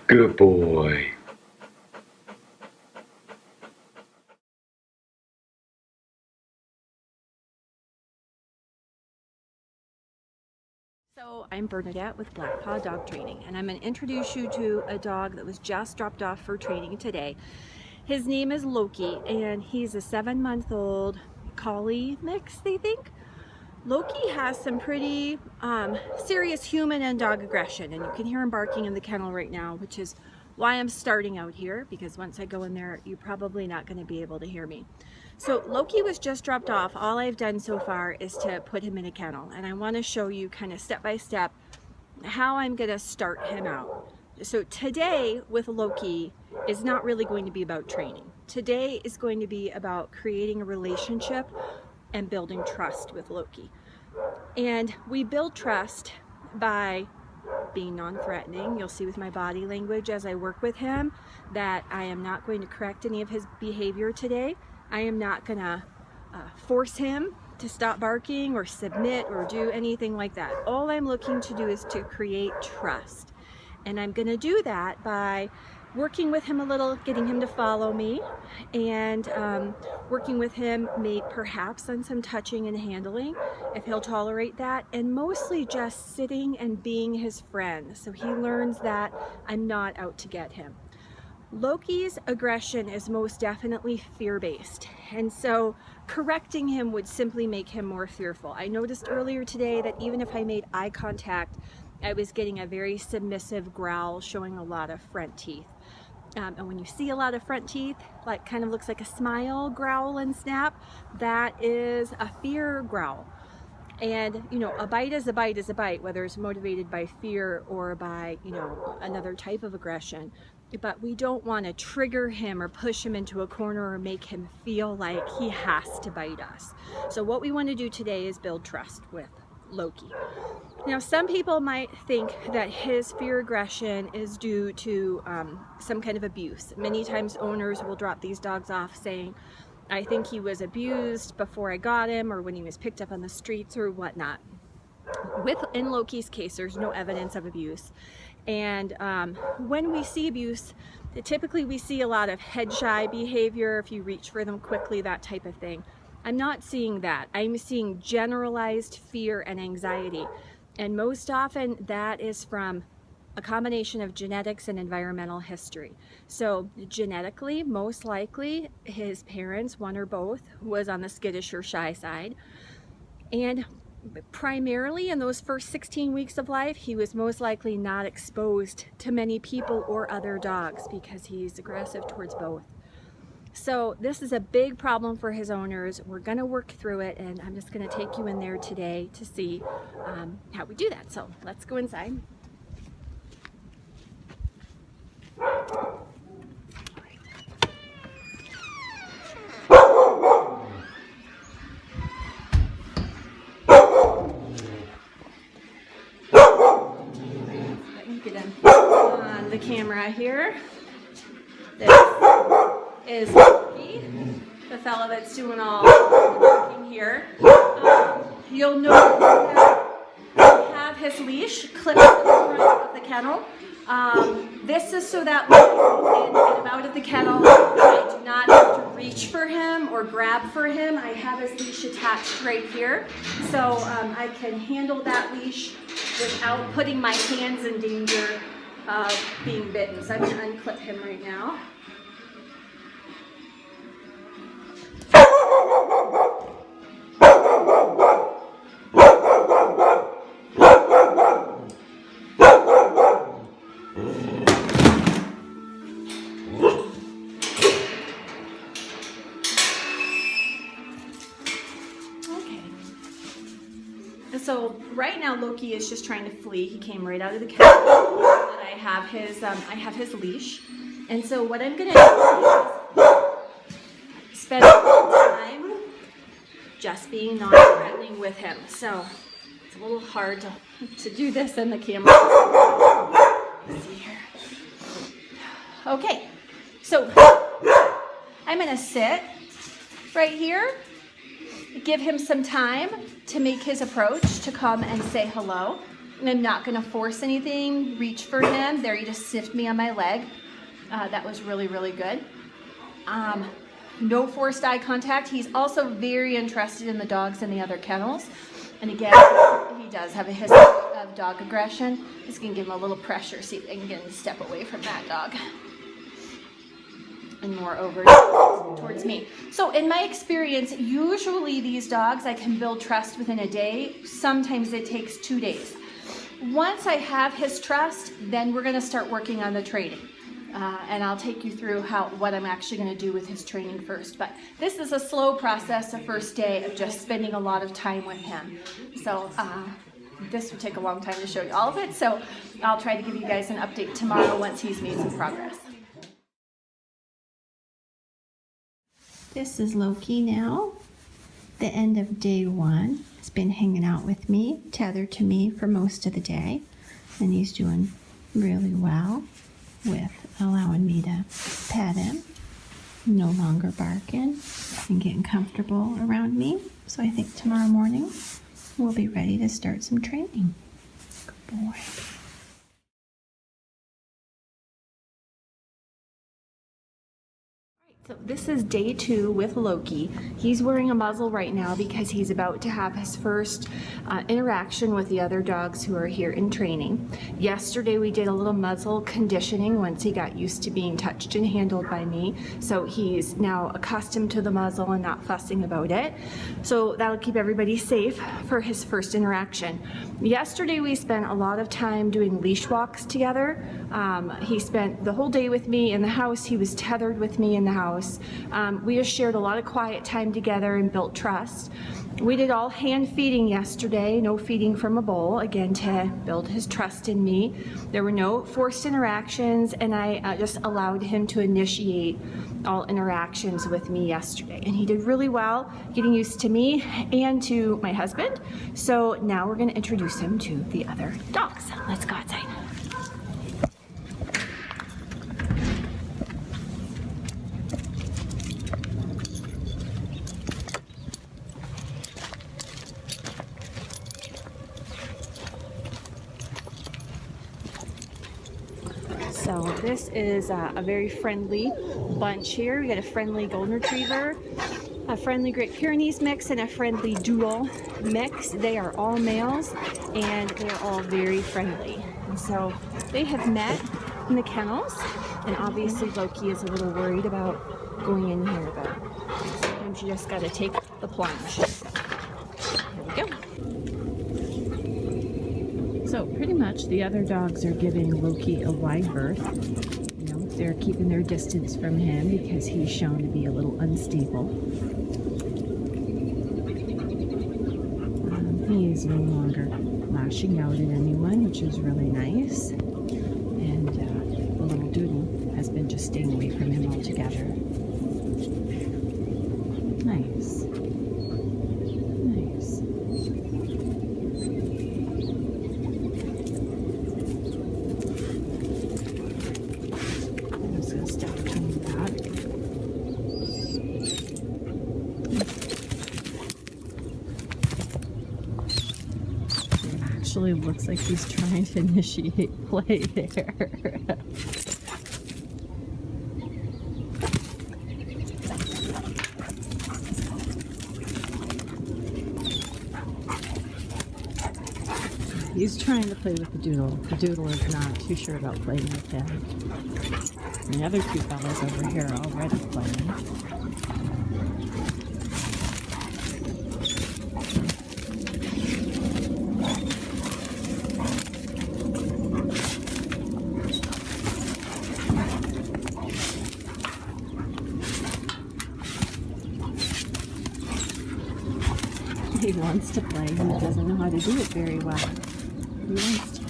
Good boy. So I'm Bernadette with BlackPaw Dog Training, and I'm going to introduce you to a dog that was just dropped off for training today. His name is Loki, and he's a 7-month-old collie mix, they think. Loki has some pretty serious human and dog aggression, and you can hear him barking in the kennel right now, which is why I'm starting out here, because once I go in there, you're probably not going to be able to hear me. So Loki was just dropped off. All I've done so far is to put him in a kennel, and I want to show you kind of step by step how I'm going to start him out. So today with Loki is not really going to be about training. Today is going to be about creating a relationship and building trust with Loki. And we build trust by being non-threatening. You'll see with my body language as I work with him that I am not going to correct any of his behavior today. I am not going to force him to stop barking or submit or do anything like that. All I'm looking to do is to create trust. And I'm going to do that by working with him a little, getting him to follow me, and working with him perhaps on some touching and handling, if he'll tolerate that, and mostly just sitting and being his friend, so he learns that I'm not out to get him. Loki's aggression is most definitely fear-based, and so correcting him would simply make him more fearful. I noticed earlier today that even if I made eye contact, I was getting a very submissive growl showing a lot of front teeth. And when you see a lot of front teeth, like kind of looks like a smile, growl, and snap, that is a fear growl. And, you know, a bite is a bite is a bite, whether it's motivated by fear or by, you know, another type of aggression. But we don't want to trigger him or push him into a corner or make him feel like he has to bite us. So what we want to do today is build trust with Loki. Now, some people might think that his fear aggression is due to some kind of abuse. Many times owners will drop these dogs off saying, I think he was abused before I got him, or when he was picked up on the streets or whatnot. In Loki's case, there's no evidence of abuse. And when we see abuse, typically we see a lot of head shy behavior, if you reach for them quickly, that type of thing. I'm not seeing that. I'm seeing generalized fear and anxiety. And most often that is from a combination of genetics and environmental history. So genetically, most likely his parents, one or both, was on the skittish or shy side. And primarily in those first 16 weeks of life, he was most likely not exposed to many people or other dogs because he's aggressive towards both. So this is a big problem for his owners. We're going to work through it, and I'm just going to take you in there today to see how we do that. So let's go inside. Get him on the camera here. This is Loki, the fellow that's doing all the working here. You'll notice that I have his leash clipped to the front of the kennel. This is so that when I go in and out of the kennel, I do not have to reach for him or grab for him. I have his leash attached right here, so I can handle that leash without putting my hands in danger of being bitten. So I'm going to unclip him right now. So right now Loki is just trying to flee. He came right out of the kennel. And I have his leash. And so what I'm going to do is spend time just being non-threatening with him. So it's a little hard to do this in the camera. Let's see here. Okay, so I'm going to sit right here, give him some time to make his approach, to come and say hello. I'm not gonna force anything, reach for him. There, he just sniffed me on my leg. That was really, really good. No forced eye contact. He's also very interested in the dogs in the other kennels. And again, he does have a history of dog aggression. Just gonna give him a little pressure, see if I can get him to step away from that dog. And more over towards me. So in my experience, usually these dogs I can build trust within a day. Sometimes it takes 2 days. Once I have his trust, then we're gonna start working on the training. And I'll take you through what I'm actually gonna do with his training first. But this is a slow process, the first day of just spending a lot of time with him. So this would take a long time to show you all of it. So I'll try to give you guys an update tomorrow once he's made some progress. This is Loki now, the end of day 1. He's been hanging out with me, tethered to me for most of the day, and he's doing really well with allowing me to pet him, no longer barking and getting comfortable around me. So I think tomorrow morning we'll be ready to start some training. Good boy. So this is day 2 with Loki. He's wearing a muzzle right now because he's about to have his first interaction with the other dogs who are here in training. Yesterday we did a little muzzle conditioning once he got used to being touched and handled by me. So he's now accustomed to the muzzle and not fussing about it. So that'll keep everybody safe for his first interaction. Yesterday we spent a lot of time doing leash walks together. He spent the whole day with me in the house. He was tethered with me in the house. We just shared a lot of quiet time together and built trust. We did all hand feeding yesterday, no feeding from a bowl, again to build his trust in me. There were no forced interactions, and I just allowed him to initiate all interactions with me yesterday. And he did really well getting used to me and to my husband. So now we're going to introduce him to the other dogs. Let's go outside. So this is a very friendly bunch here. We got a friendly golden retriever, a friendly Great Pyrenees mix, and a friendly doodle mix. They are all males and they're all very friendly. And so they have met in the kennels, and obviously Loki is a little worried about going in here, but sometimes you just got to take the plunge. Here we go. So pretty much the other dogs are giving Loki a wide berth. You know, they're keeping their distance from him because he's shown to be a little unstable. He is no longer lashing out at anyone, which is really nice. And the little doodle has been just staying away from him altogether. Nice. Nice. Actually looks like he's trying to initiate play there. He's trying to play with the doodle. The doodle is not too sure about playing with him. And the other two fellas over here are already playing. He wants to play, he doesn't know how to do it very well. He wants to.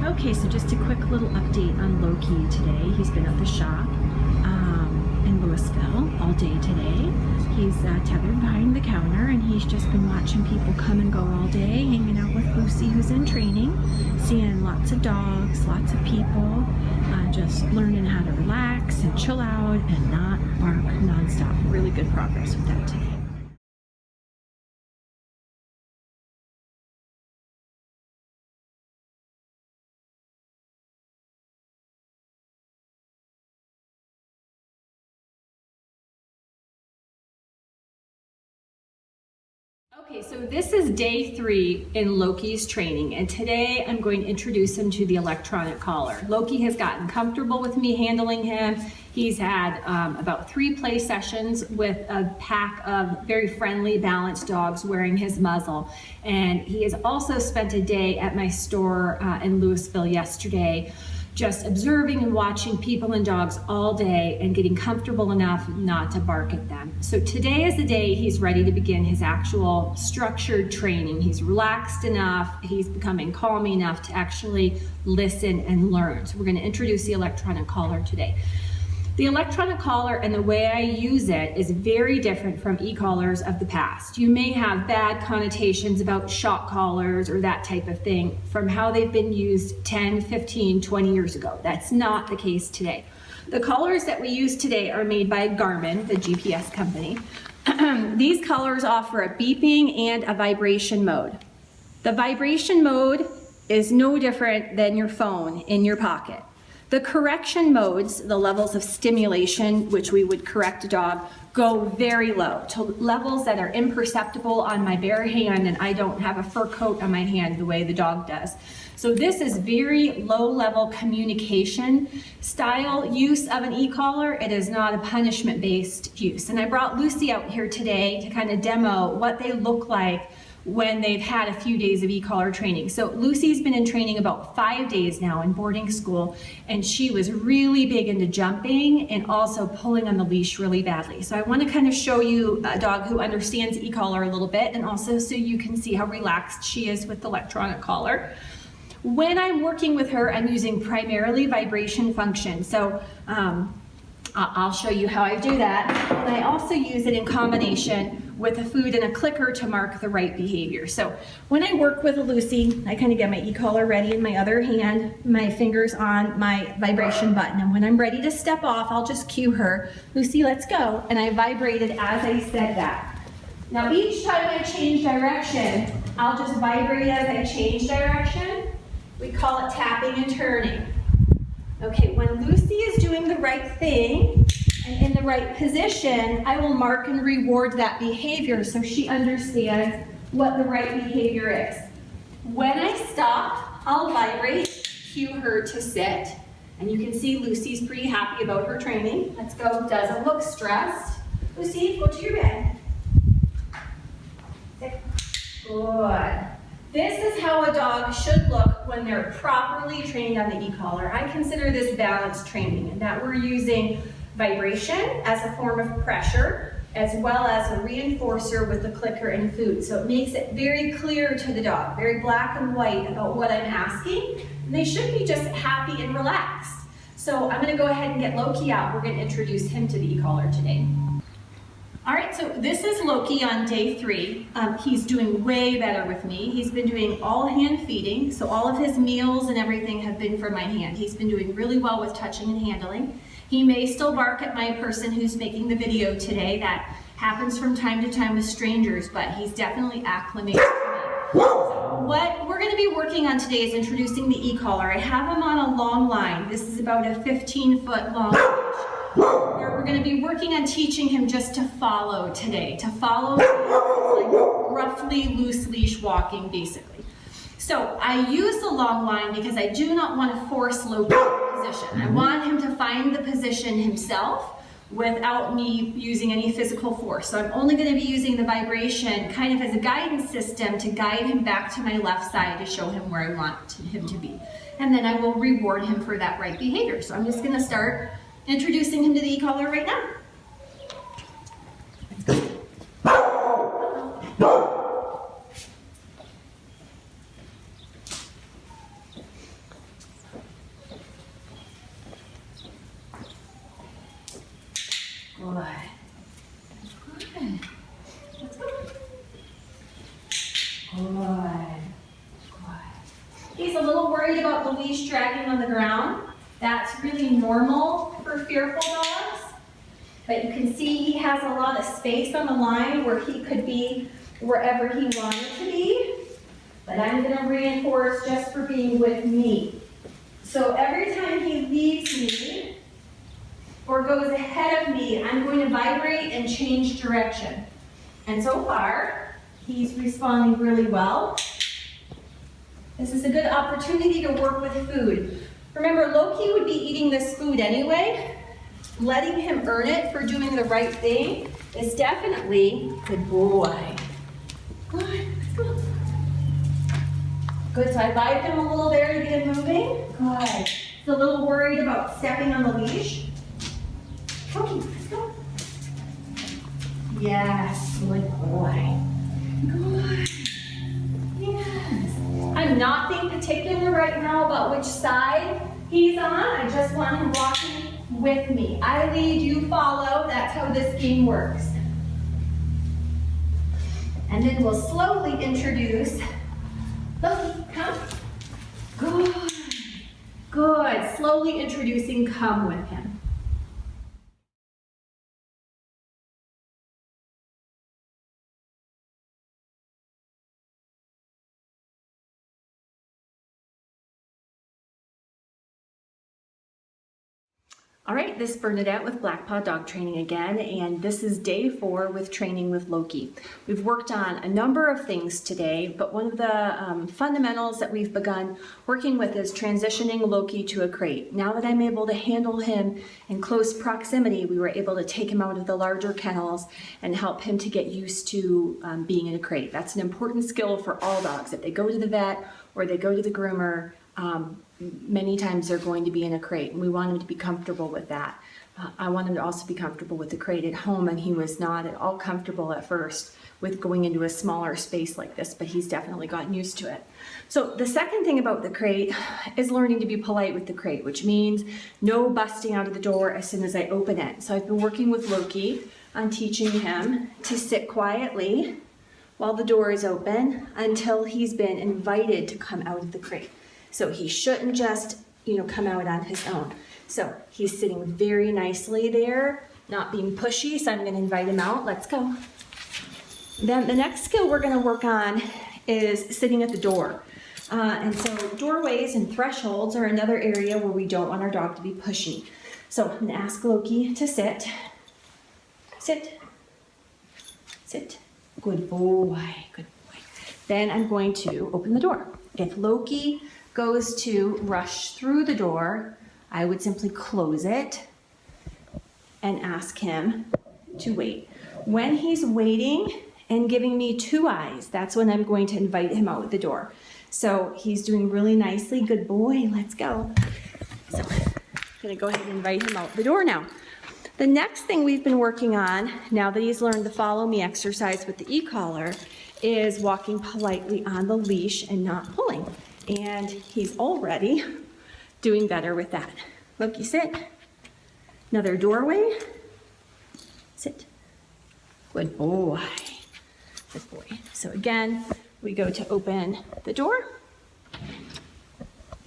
Okay, so just a quick little update on Loki today. He's been at the shop. And in Louisville all day today. He's tethered behind the counter, and he's just been watching people come and go all day, hanging out with Lucy, who's in training, seeing lots of dogs, lots of people, just learning how to relax and chill out and not bark nonstop. Really good progress with that today. Okay, so this is day 3 in Loki's training, and today I'm going to introduce him to the electronic collar. Loki has gotten comfortable with me handling him. He's had about 3 play sessions with a pack of very friendly, balanced dogs wearing his muzzle. And he has also spent a day at my store in Louisville yesterday, just observing and watching people and dogs all day and getting comfortable enough not to bark at them. So today is the day he's ready to begin his actual structured training. He's relaxed enough, he's becoming calm enough to actually listen and learn. So we're going to introduce the electronic collar today. The electronic collar and the way I use it is very different from e-collars of the past. You may have bad connotations about shock collars or that type of thing from how they've been used 10, 15, 20 years ago. That's not the case today. The collars that we use today are made by Garmin, the GPS company. These collars offer a beeping and a vibration mode. The vibration mode is no different than your phone in your pocket. The correction modes, the levels of stimulation, which we would correct a dog, go very low to levels that are imperceptible on my bare hand, and I don't have a fur coat on my hand the way the dog does. So this is very low-level communication style use of an e-collar. It is not a punishment-based use. And I brought Lucy out here today to kind of demo what they look like when they've had a few days of e-collar training. So Lucy's been in training about 5 days now in boarding school, and she was really big into jumping and also pulling on the leash really badly. So I want to kind of show you a dog who understands e-collar a little bit, and also so you can see how relaxed she is with the electronic collar. When I'm working with her, I'm using primarily vibration function. So I'll show you how I do that. And I also use it in combination with a food and a clicker to mark the right behavior. So when I work with Lucy, I kind of get my e-collar ready in my other hand, my fingers on my vibration button. And when I'm ready to step off, I'll just cue her, Lucy, let's go. And I vibrated as I said that. Now each time I change direction, I'll just vibrate as I change direction. We call it tapping and turning. Okay, when Lucy is doing the right thing and in the right position, I will mark and reward that behavior so she understands what the right behavior is. When I stop, I'll vibrate, cue her to sit, and you can see Lucy's pretty happy about her training. Let's go, doesn't look stressed. Lucy, go to your bed. Sit. Good. This is how a dog should look when they're properly trained on the e-collar. I consider this balanced training, and that we're using vibration as a form of pressure, as well as a reinforcer with the clicker and food. So it makes it very clear to the dog, very black and white about what I'm asking. And they should be just happy and relaxed. So I'm gonna go ahead and get Loki out. We're gonna introduce him to the e-collar today. All right, so this is Loki on day 3. He's doing way better with me. He's been doing all hand feeding, so all of his meals and everything have been from my hand. He's been doing really well with touching and handling. He may still bark at my person who's making the video today. That happens from time to time with strangers, but he's definitely acclimated to me. So what we're gonna be working on today is introducing the e-collar. I have him on a long line. This is about a 15-foot long leash, where we're going to be working on teaching him just to follow today. To follow like roughly loose leash walking, basically. So I use the long line because I do not want to force Loki into position. I want him to find the position himself without me using any physical force. So I'm only going to be using the vibration kind of as a guidance system to guide him back to my left side to show him where I want him to be. And then I will reward him for that right behavior. So I'm just going to start introducing him to the e-collar right now. Good. Good. Let's go. Good. He's a little worried about the leash dragging on the ground. That's really normal for fearful dogs. But you can see he has a lot of space on the line where he could be wherever he wanted to be. But I'm going to reinforce just for being with me. So every time he leaves me or goes ahead of me, I'm going to vibrate and change direction. And so far, he's responding really well. This is a good opportunity to work with food. Remember, Loki would be eating this food anyway. Letting him earn it for doing the right thing is definitely good boy. Good, let's go. Good, so I vibed him a little there to get him moving. Good. He's a little worried about stepping on the leash. Okay, let's go. Yes, good boy. Good. Yes. I'm not being particular right now about which side he's on. I just want him walking with me. I lead, you follow. That's how this game works. And then we'll slowly introduce Loki, come. Good. Good. Slowly introducing come with him. All right, this is Bernadette with BlackPaw Dog Training again, and this is day 4 with training with Loki. We've worked on a number of things today, but one of the fundamentals that we've begun working with is transitioning Loki to a crate. Now that I'm able to handle him in close proximity, we were able to take him out of the larger kennels and help him to get used to being in a crate. That's an important skill for all dogs. If they go to the vet or they go to the groomer, many times they're going to be in a crate, and we want him to be comfortable with that. I want him to also be comfortable with the crate at home, and he was not at all comfortable at first with going into a smaller space like this, but he's definitely gotten used to it. So the second thing about the crate is learning to be polite with the crate, which means no busting out of the door as soon as I open it. So I've been working with Loki on teaching him to sit quietly while the door is open until he's been invited to come out of the crate. So he shouldn't just, come out on his own. So he's sitting very nicely there, not being pushy, so I'm going to invite him out. Let's go. Then the next skill we're going to work on is sitting at the door. And so doorways and thresholds are another area where we don't want our dog to be pushy. So I'm going to ask Loki to sit. Sit. Sit. Good boy. Good boy. Then I'm going to open the door. If Loki goes to rush through the door, I would simply close it and ask him to wait. When he's waiting and giving me 2 eyes, that's when I'm going to invite him out the door. So he's doing really nicely. Good boy, let's go. So I'm gonna go ahead and invite him out the door now. The next thing we've been working on, now that he's learned the follow me exercise with the e-collar, is walking politely on the leash and not pulling. And he's already doing better with that. Loki, sit. Another doorway. Sit. Good boy. Good boy. So again, we go to open the door.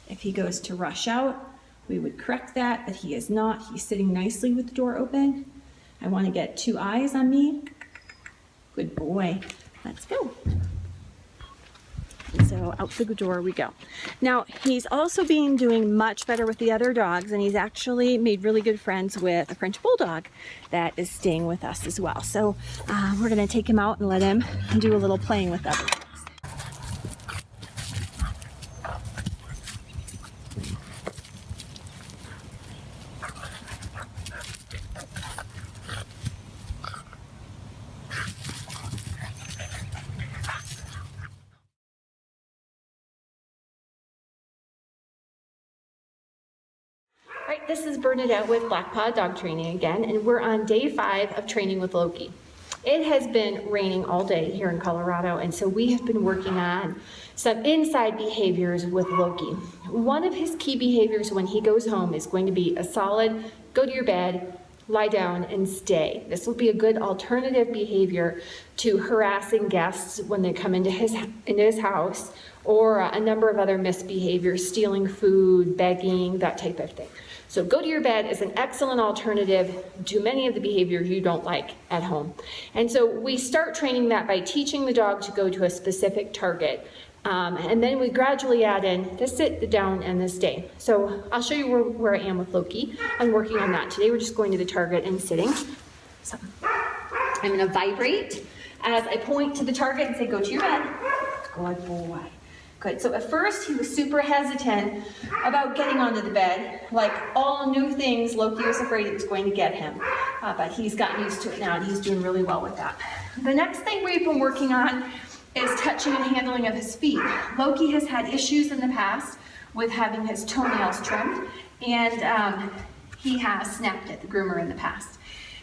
If he goes to rush out, we would correct that, but he is not. He's sitting nicely with the door open. I want to get 2 eyes on me. Good boy. Let's go. And so out the door we go. Now he's also been doing much better with the other dogs, and he's actually made really good friends with a French Bulldog that is staying with us as well. So we're going to take him out and let him do a little playing with other dogs. Right, this is Bernadette with BlackPaw Dog Training again, and we're on day 5 of training with Loki. It has been raining all day here in Colorado, and so we have been working on some inside behaviors with Loki. One of his key behaviors when he goes home is going to be a solid, go to your bed, lie down and stay. This will be a good alternative behavior to harassing guests when they come into his house, or a number of other misbehaviors, stealing food, begging, that type of thing. So go to your bed is an excellent alternative to many of the behaviors you don't like at home. And so we start training that by teaching the dog to go to a specific target. And then we gradually add in the sit, the down, and the stay. So I'll show you where I am with Loki. I'm working on that today. We're just going to the target and sitting. So I'm going to vibrate as I point to the target and say, go to your bed. Good boy. Good. So at first he was super hesitant about getting onto the bed. Like all new things, Loki was afraid it was going to get him. But he's gotten used to it now, and he's doing really well with that. The next thing we've been working on is touching and handling of his feet. Loki has had issues in the past with having his toenails trimmed, and he has snapped at the groomer in the past.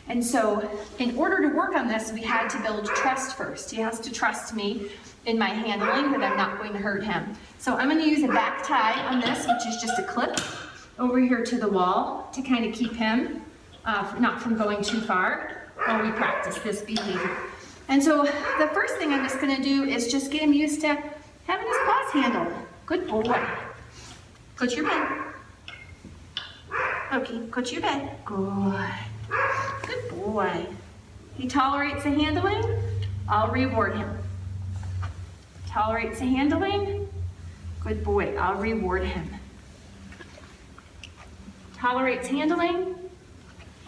And so in order to work on this, we had to build trust first. He has to trust me in my handling that I'm not going to hurt him. So I'm going to use a back tie on this, which is just a clip over here to the wall to kind of keep him not from going too far while we practice this behavior. And so the first thing I'm just going to do is just get him used to having his paws handled. Good boy. Go to your bed. Okay, go to your bed. Good. Good boy. He tolerates the handling, I'll reward him. Tolerates the handling, good boy, I'll reward him. Tolerates handling,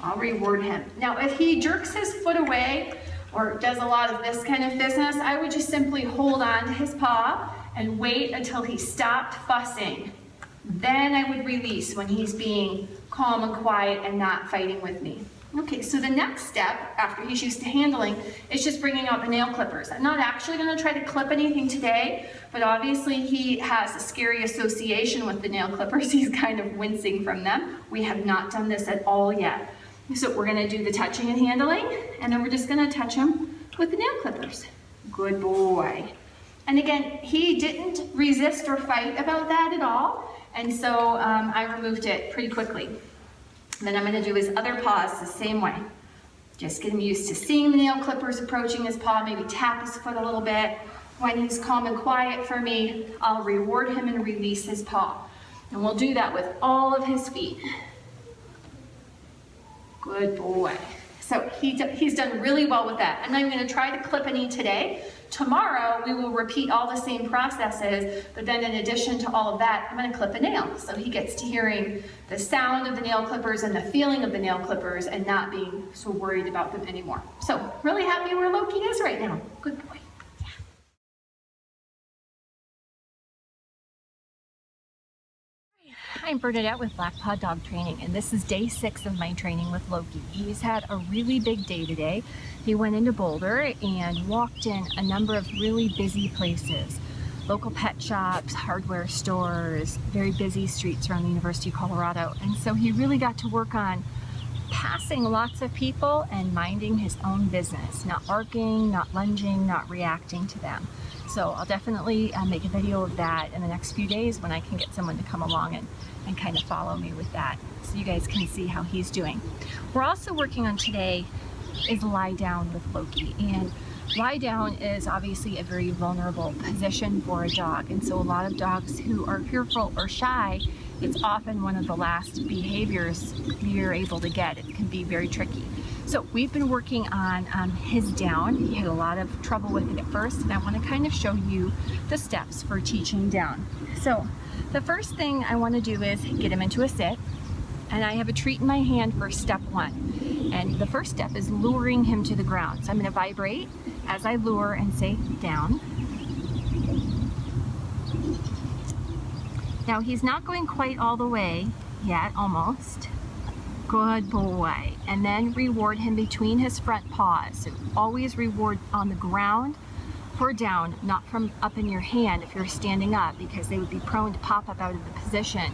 I'll reward him. Now if he jerks his foot away or does a lot of this kind of business, I would just simply hold on to his paw and wait until he stopped fussing. Then I would release when he's being calm and quiet and not fighting with me. Okay, so the next step after he's used to handling is just bringing out the nail clippers. I'm not actually going to try to clip anything today, but obviously he has a scary association with the nail clippers. He's kind of wincing from them. We have not done this at all yet. So we're going to do the touching and handling, and then we're just going to touch him with the nail clippers. Good boy. And again, he didn't resist or fight about that at all, and so I removed it pretty quickly. Then I'm going to do his other paws the same way. Just get him used to seeing the nail clippers approaching his paw, maybe tap his foot a little bit. When he's calm and quiet for me, I'll reward him and release his paw. And we'll do that with all of his feet. Good boy. So he's done really well with that. I'm not even going to try to clip any today. Tomorrow we will repeat all the same processes, but then in addition to all of that, I'm going to clip a nail. So he gets to hearing the sound of the nail clippers and the feeling of the nail clippers and not being so worried about them anymore. So really happy where Loki is right now. Good boy. I'm Bernadette with BlackPaw Dog Training, and this is day 6 of my training with Loki. He's had a really big day today. He went into Boulder and walked in a number of really busy places. Local pet shops, hardware stores, very busy streets around the University of Colorado. And so he really got to work on passing lots of people and minding his own business, not barking, not lunging, not reacting to them. So I'll definitely make a video of that in the next few days when I can get someone to come along and kind of follow me with that, so you guys can see how he's doing. We're also working on today is lie down with Loki, and lie down is obviously a very vulnerable position for a dog, and so a lot of dogs who are fearful or shy, it's often one of the last behaviors you're able to get. It can be very tricky. So we've been working on his down. He had a lot of trouble with it at first, and I want to kind of show you the steps for teaching down. So the first thing I want to do is get him into a sit, and I have a treat in my hand for step 1. And the first step is luring him to the ground. So I'm going to vibrate as I lure and say down. Now he's not going quite all the way yet, almost. Good boy. And then reward him between his front paws. So always reward on the ground for down, not from up in your hand if you're standing up, because they would be prone to pop up out of the position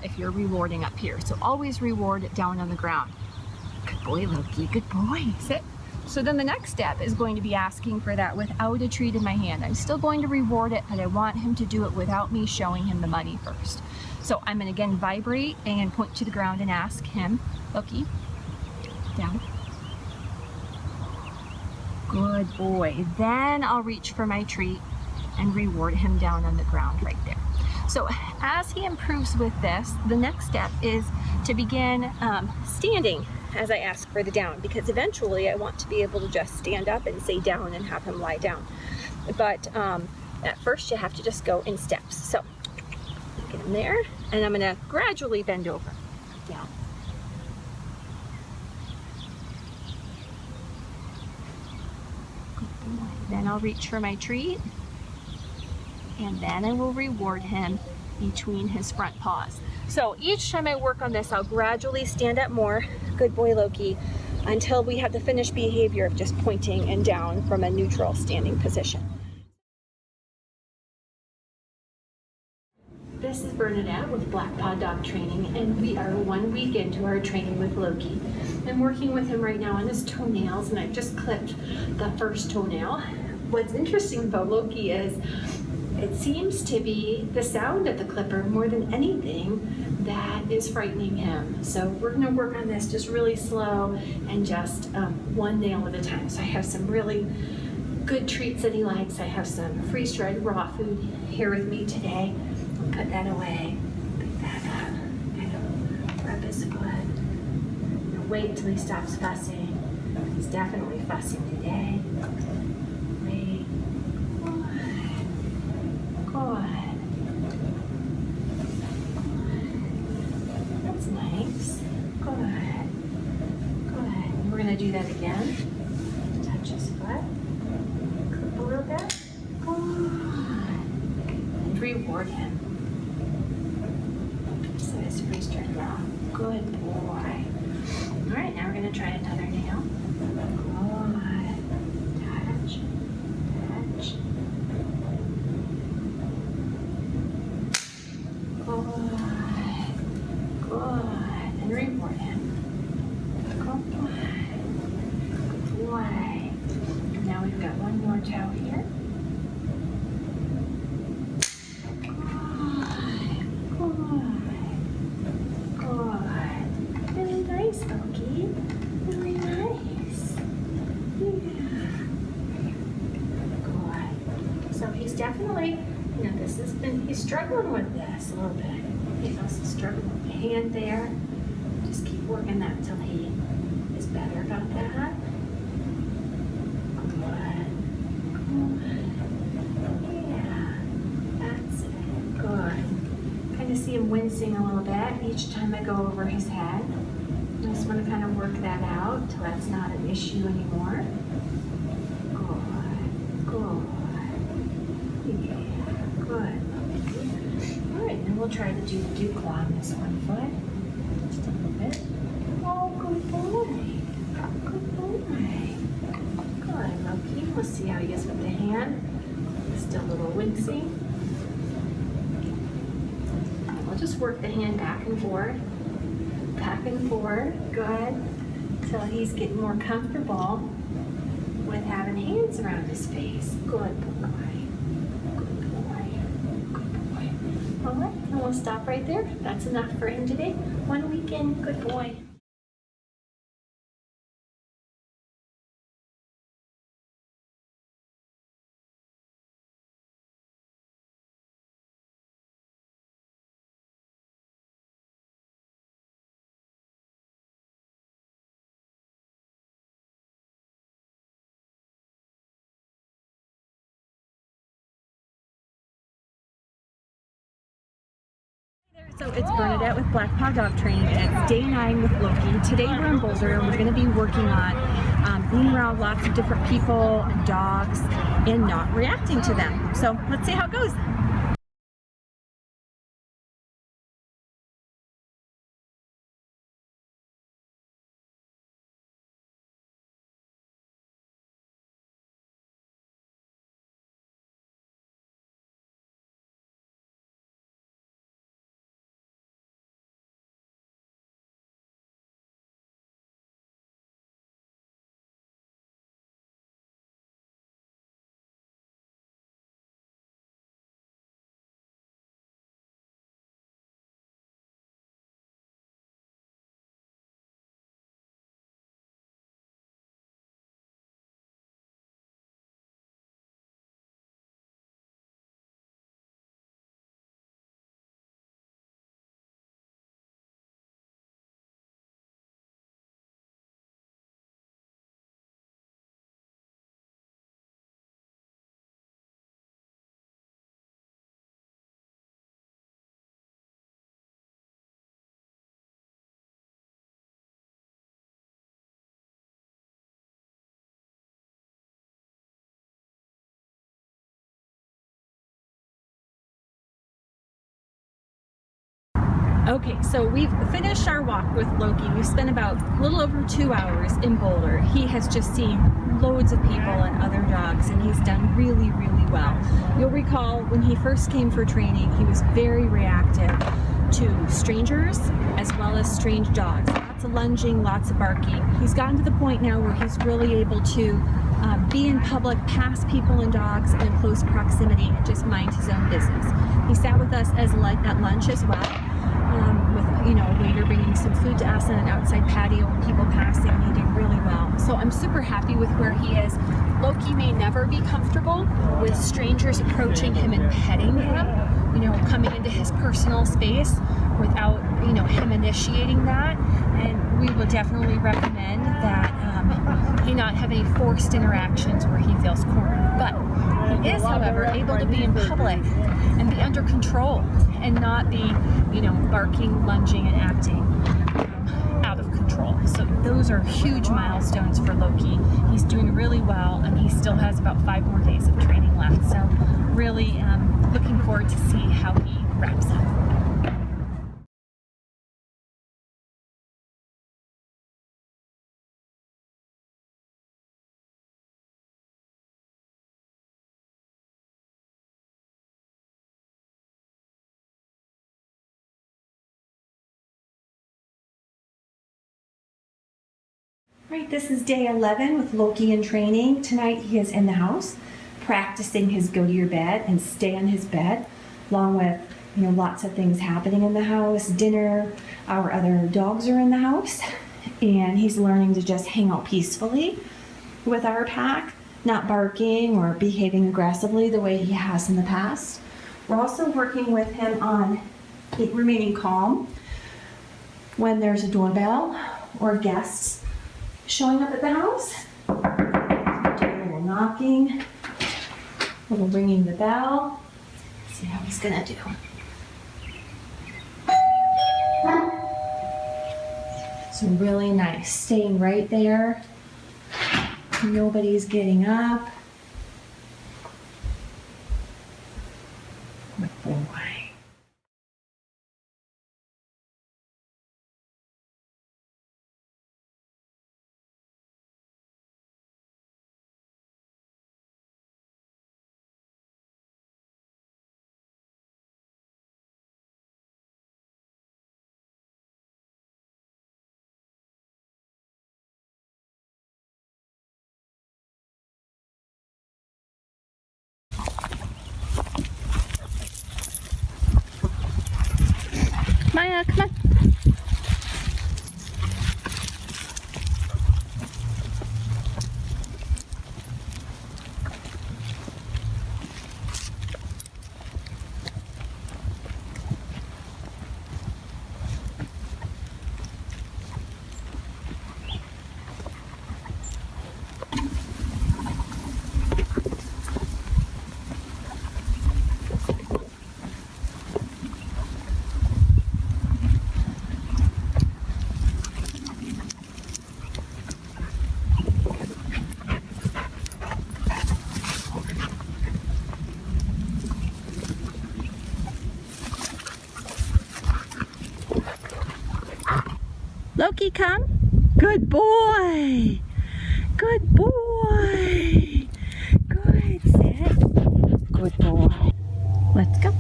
if you're rewarding up here. So always reward down on the ground. Good boy, Loki. Good boy. Sit. So then the next step is going to be asking for that without a treat in my hand. I'm still going to reward it, but I want him to do it without me showing him the money first. So I'm going to again vibrate and point to the ground and ask him, Loki, Down. Good boy. Then I'll reach for my treat and reward him down on the ground right there. So as he improves with this, the next step is to begin standing as I ask for the down, because eventually I want to be able to just stand up and say down and have him lie down. But at first you have to just go in steps. So get him there, and I'm gonna gradually bend over. Down. Good boy. Then I'll reach for my treat, and then I will reward him between his front paws. So each time I work on this, I'll gradually stand up more, good boy Loki, until we have the finished behavior of just pointing and down from a neutral standing position. This is Bernadette with BlackPaw Dog Training, and we are 1 week into our training with Loki. I'm working with him right now on his toenails, and I've just clipped the first toenail. What's interesting about Loki is it seems to be the sound of the clipper more than anything that is frightening him. So we're gonna work on this just really slow and just one nail at a time. So I have some really good treats that he likes. I have some freeze-dried raw food here with me today. I'll put that away, pick that up, kind of rub his foot. And wait until he stops fussing. He's definitely fussing today. Wait. Good. That's nice. Good. Good. And we're going to do that again. Touch his foot. Clip a little bit. Good. And reward him. So his freeze-dried raw. Good boy. All right, now we're going to try another nail. Good. Touch. Touch. Good. Good. And reward him. Good boy. Good boy. Now we've got one more toe here. Good. Good. Really nice, Loki. Really nice. Yeah. Good. So he's definitely, he's struggling with this a little bit. He's also struggling with the hand there. Just keep working that until he is better about that. Good. Good. Yeah. That's it. Good. Kind of see him wincing a little bit each time I go over his head. I just want to kind of work that out until that's not an issue anymore. Good. Good. Yeah. Good. All right, and we'll try to do the dew claw on this one foot. Just a little bit. Oh, good boy. Good boy. Good, Loki. We'll see how he is with the hand. Still a little wincy. We'll just work the hand back and forth. Back and forth. Good. Until he's getting more comfortable with having hands around his face. Good boy. All right, and we'll stop right there. That's enough for him today. 1 weekend, good boy. So it's Bernadette with BlackPaw Dog Training, and it's day 9 with Loki. Today we're in Boulder, and we're going to be working on being around lots of different people, dogs, and not reacting to them. So let's see how it goes. Okay, so we've finished our walk with Loki. We've spent about a little over 2 hours in Boulder. He has just seen loads of people and other dogs, and he's done really, really well. You'll recall when he first came for training, he was very reactive to strangers as well as strange dogs. Lots of lunging, lots of barking. He's gotten to the point now where he's really able to be in public, pass people and dogs in close proximity, and just mind his own business. He sat with us at lunch as well. With a waiter bringing some food to us on an outside patio and people passing. He did really well. So I'm super happy with where he is. Loki may never be comfortable with strangers approaching him and petting him, coming into his personal space without, him initiating that. And we would definitely recommend that he not have any forced interactions where he feels cornered. But he is, however, able to be in public and be under control and not be, barking, lunging, and acting out of control. So those are huge milestones for Loki. He's doing really well, and he still has about 5 more days of training left. So really looking forward to see how he wraps up. Right, this is day 11 with Loki in training. Tonight he is in the house practicing his go to your bed and stay on his bed, along with lots of things happening in the house, dinner, our other dogs are in the house, and he's learning to just hang out peacefully with our pack, not barking or behaving aggressively the way he has in the past. We're also working with him on remaining calm when there's a doorbell or guests showing up at the house. Doing a little knocking, a little ringing the bell. See how he's gonna do. So really nice, staying right there. Nobody's getting up. Good boy. Maya, come on. Loki, come. Good boy. Good boy. Good, sit. Good boy. Let's go.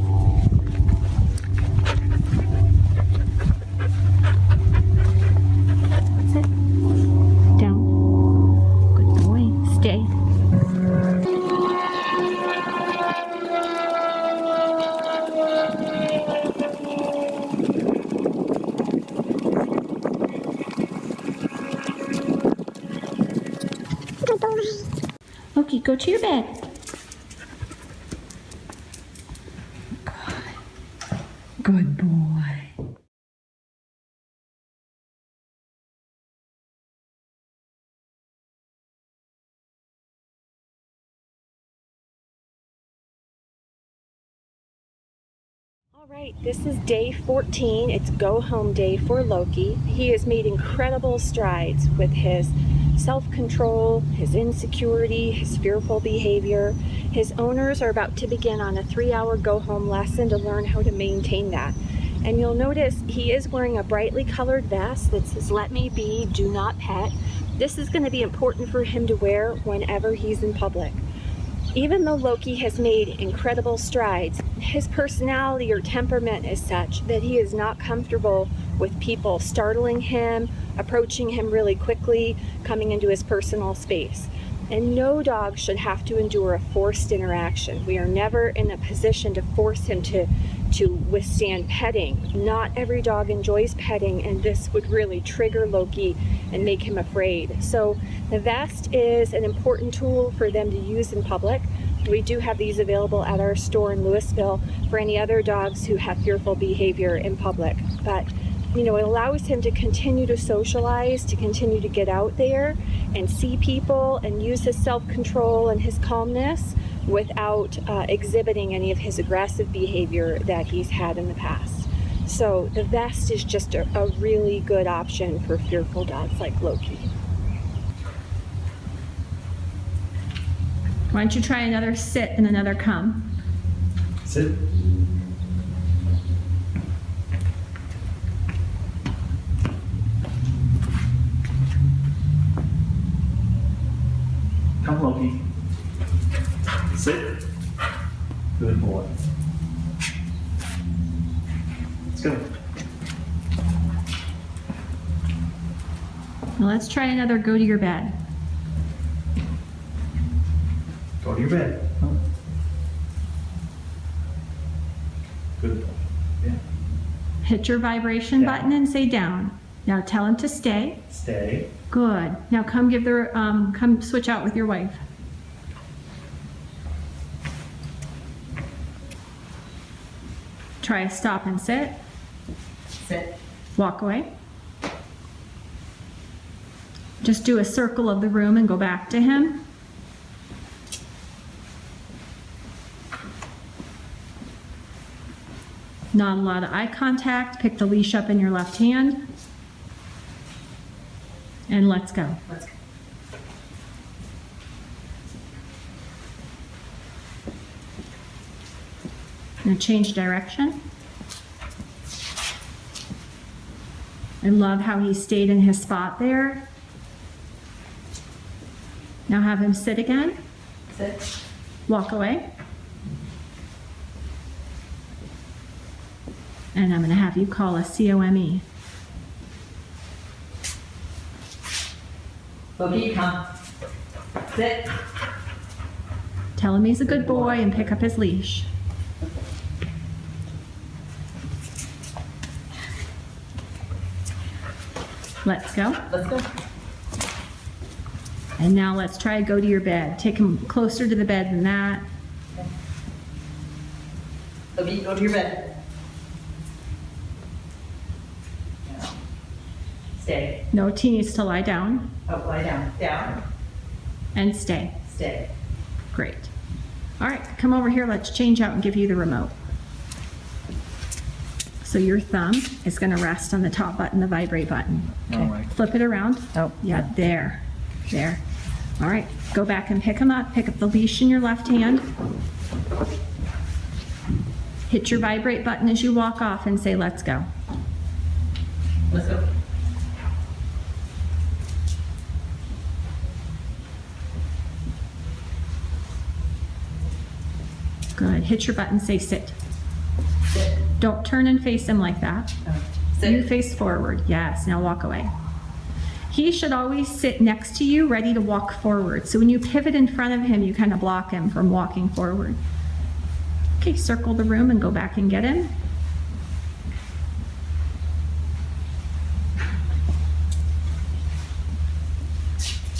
Sit. Down. Good boy. Stay. Loki, go to your bed. Good boy. All right, this is day 14. It's go home day for Loki. He has made incredible strides with his self-control, his insecurity, his fearful behavior. His owners are about to begin on a 3-hour go home lesson to learn how to maintain that. And you'll notice he is wearing a brightly colored vest that says, "Let me be, do not pet." This is going to be important for him to wear whenever he's in public. Even though Loki has made incredible strides, his personality or temperament is such that he is not comfortable with people startling him, approaching him really quickly, coming into his personal space. And no dog should have to endure a forced interaction. We are never in a position to force him to withstand petting. Not every dog enjoys petting, and this would really trigger Loki and make him afraid. So the vest is an important tool for them to use in public. We do have these available at our store in Louisville for any other dogs who have fearful behavior in public. But you know, it allows him to continue to socialize, to continue to get out there and see people and use his self-control and his calmness without exhibiting any of his aggressive behavior that he's had in the past. So the vest is just a really good option for fearful dogs like Loki. Why don't you try another sit and another come? Sit. Come, Loki. Sit. Good boy. Let's go. Now let's try another go to your bed. Go to your bed. Oh. Good boy. Yeah. Hit your vibration Down. button and say down. Now tell him to stay. Stay. Good. Now come give the come switch out with your wife. Try a stop and sit. Sit. Walk away. Just do a circle of the room and go back to him. Not a lot of eye contact. Pick the leash up in your left hand. And let's go. Let's go. Now change direction. I love how he stayed in his spot there. Now have him sit again. Sit. Walk away. And I'm going to have you call a COME. Loki, come. Sit. Tell him he's a good boy and pick up his leash. Let's go. Let's go. And now let's try go to your bed. Take him closer to the bed than that. Loki, go to your bed. Now. Stay. No, he needs to lie down Oh, lie down. Down. and stay. Stay. Great. All right, come over here. Let's change out and give you the remote. So your thumb is going to rest on the top button, the vibrate button. All right. Flip it around. Oh. Yeah, there. There. All right, go back and pick him up. Pick up the leash in your left hand. Hit your vibrate button as you walk off and say, let's go. Let's go. Good. Hit your button, say sit. Sit. Don't turn and face him like that. Oh. You Sit. face forward. Yes, now walk away. He should always sit next to you, ready to walk forward. So when you pivot in front of him, you kind of block him from walking forward. Okay, circle the room and go back and get him.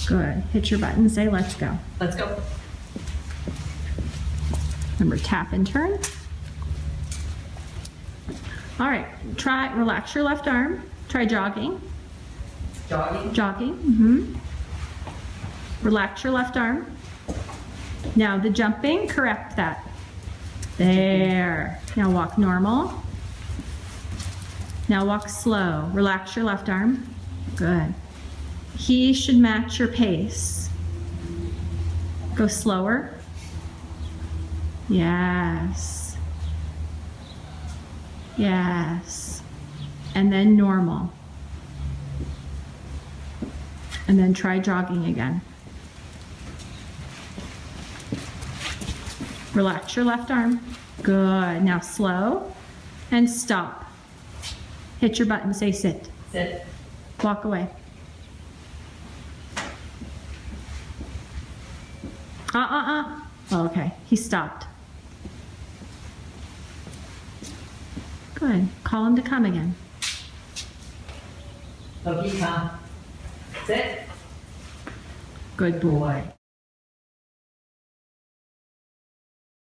Good. Hit your button, say let's go. Let's go. Remember, tap and turn. All right, try, relax your left arm. Try jogging. Jogging. Jogging. Relax your left arm. Now the jumping, correct that. There. Now walk normal. Now walk slow. Relax your left arm. Good. He should match your pace. Go slower. Yes. Yes. And then normal. And then try jogging again. Relax your left arm. Good. Now slow and stop. Hit your button, say sit. Sit. Walk away. Okay, he stopped. Good. Call him to come again. Loki, come. Sit. Good boy.